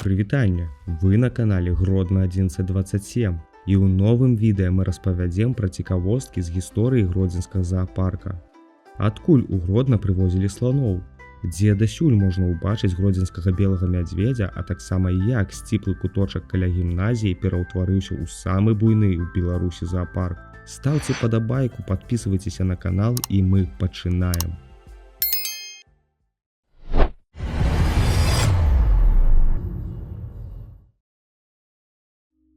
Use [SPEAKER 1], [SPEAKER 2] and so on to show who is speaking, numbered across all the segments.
[SPEAKER 1] Прывітанне! Вы на канале Гродно 1127 і ў новым відэа мы распавядзем пра цікавосткі з гісторыі гродзенскага заапарка. Адкуль у Гродно прывозілі сланоў? Дзе дасюль можна ўбачыць гродзенскага белага мядзведзя, а таксама як сціплы куточак каля гімназіі пераўтварыўся ў самы буйны ў Беларусі заапарк. Стаўце падабайку, падпісывайцеся на канал і мы пачынаем.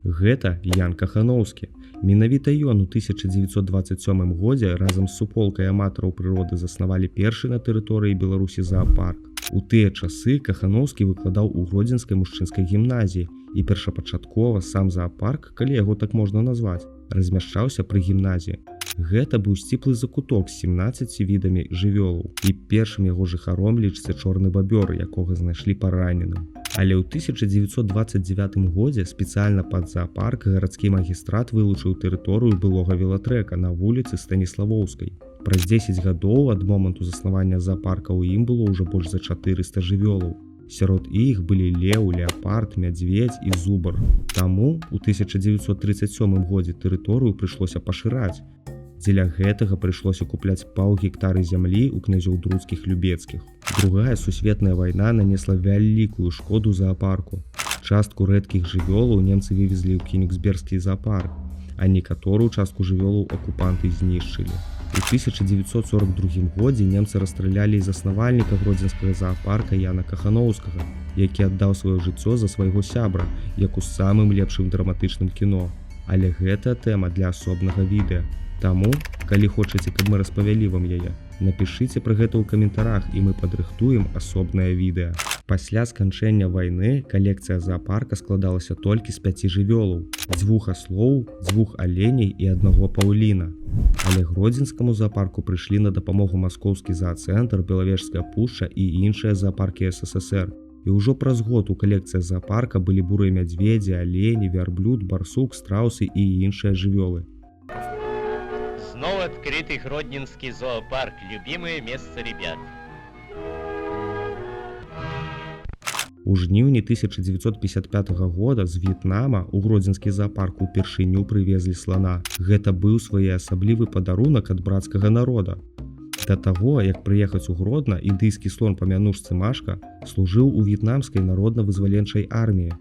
[SPEAKER 1] Гэта Ян Кахановскі. Менавіта ён у 1927 годзе разам з суполкай аматараў прыроды заснавалі першы на тэрыторыі Беларусі заапарк. У тыя часы Кахановскі выкладаў у Гродзенскай мужчынскай гімназіі і першапачаткова сам заапарк, калі яго так можна назваць, размяшчаўся пры гімназіі. Гэта быў сціплы закуток з 17 відамі жывёлаў, і першым яго жыхаром лічыцца чорны бабёр, якога знайшлі параненым. Але ў 1929 годзе спецыяльна пад заапарк гарадскі магістрат вылучыў тэрыторыю былога велатрэка на вуліцы Станіславоўскай. Праз 10 гадоў ад моманту заснавання заапарка ў ім было ўжо больш за 400 жывёлаў. Сярод іх былі леў, леапард, мядзведзь і зубар. Таму ў 1937 годзе тэрыторыю прыйшлося пашыраць. Дзеля гэтага прыйшлося купляць паўгектары зямлі ў князёў друцкіх любецкіх. Другая сусветная вайна нанесла вялікую шкоду заапарку. Частку рэдкіх жывёлаў немцы вывезлі ў Кенігсбергскі заапарк, а некаторую частку жывёлаў акупанты знішчылі. У 1942 годзе немцы расстралялі і заснавальніка гродзенскага заапарка Яна Кахановскага, які аддаў сваё жыццё за свайго сябра, як у самым лепшым драматычным кіно. Але гэта тэма для асобнага відэа. Таму, калі хочаце, каб мы распавялі вам яе, напішыце пра гэта ў каментарах і мы падрыхтуем асобнае відэа. Пасля сканчэння вайны калекцыя заапарка складалася толькі з 5 жывёлаў, 2 аслоў, 2 аленей і 1 паўліна. Але гродзенскаму заапарку прыйшлі на дапамогу маскоўскі заацэнтр, Белавежская пушча і іншыя заапаркі СССР. І ўжо праз год у калекцыі заапарка былі бурыя мядзведзі, алені, вярблюд, барсук, страусы і іншыя жывёлы.
[SPEAKER 2] Снова открытый Гродненский зоопарк. Любимое место ребят.
[SPEAKER 1] У жніўні 1955 года з В'етнама у гродзенскі заапарк упершыню прывезлі слана. Гэта быў своеасаблівы падарунак ад брацкага народа. Да таго, як прыехаць у Гродно, індыйскі слон па мянушцы Машка служыў у в'етнамскай народна-вызваленчай арміі.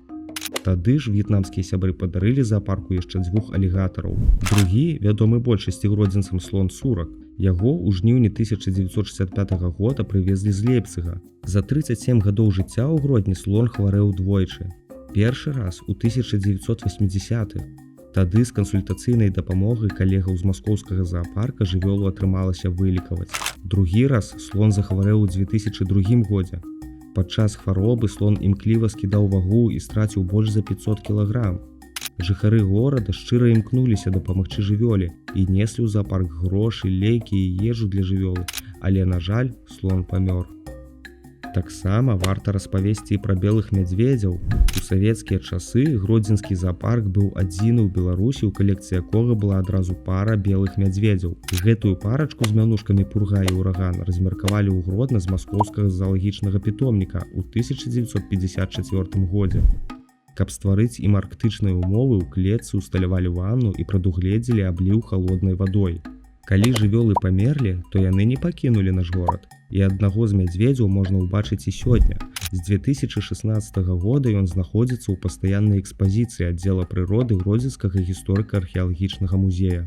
[SPEAKER 1] Тады ж в'етнамскія сябры падарылі заапарку яшчэ 2 алігатараў. Другі, вядомы большасці гродзенцам слон Сурак, яго ў жніўні 1965 года прывезлі з Лейпціга. За 37 гадоў жыцця ў Гродні слон хварэў двойчы. Першы раз у 1980-х. Тады з кансультацыйнай дапамогай калегаў з маскоўскага заапарка жывёлу атрымалася вылікаваць. Другі раз слон захварэў у 2002 годзе. Падчас хваробы слон імкліва скідаў вагу і страціў больш за 500 кілаграм. Жыхары горада шчыра імкнуліся дапамагчы жывёле і неслі ў заапарк грошы, лекі і ежу для жывёлы, але, на жаль, слон памёр. Таксама варта распавесці і пра белых мядзведзяў. У савецкія часы гродзенскі заапарк быў адзіны ў Беларусі, у калекцыі якога была адразу пара белых мядзведзяў. Гэтую парачку з мянушкамі Пурга і Ураган размеркавалі ў Гродна з маскоўскага заалагічнага пітомніка ў 1954 годзе. Каб стварыць ім арктычныя ўмовы, у клетцы ўсталявалі ванну і прадугледзелі абліў халоднай вадой. Калі жывёлы памерлі, то яны не пакінулі наш горад. І аднаго з мядзведзяў можна ўбачыць і сёння. З 2016 года ён знаходзіцца ў пастаяннай экспазіцыі аддзела прыроды Гродзенскага гісторыка-археалагічнага музея.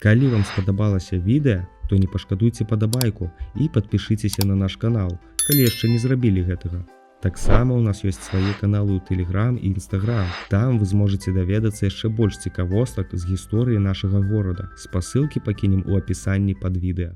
[SPEAKER 1] Калі вам спадабалася відэа, то не пашкадуйце падабайку і падпішыцеся на наш канал, калі яшчэ не зрабілі гэтага. Таксама ў нас ёсць свае каналы ў Telegram і Instagram. Там вы зможаце даведацца яшчэ больш цікавостак з гісторыі нашага горада. Спасылкі пакінем у апісанні пад відэа.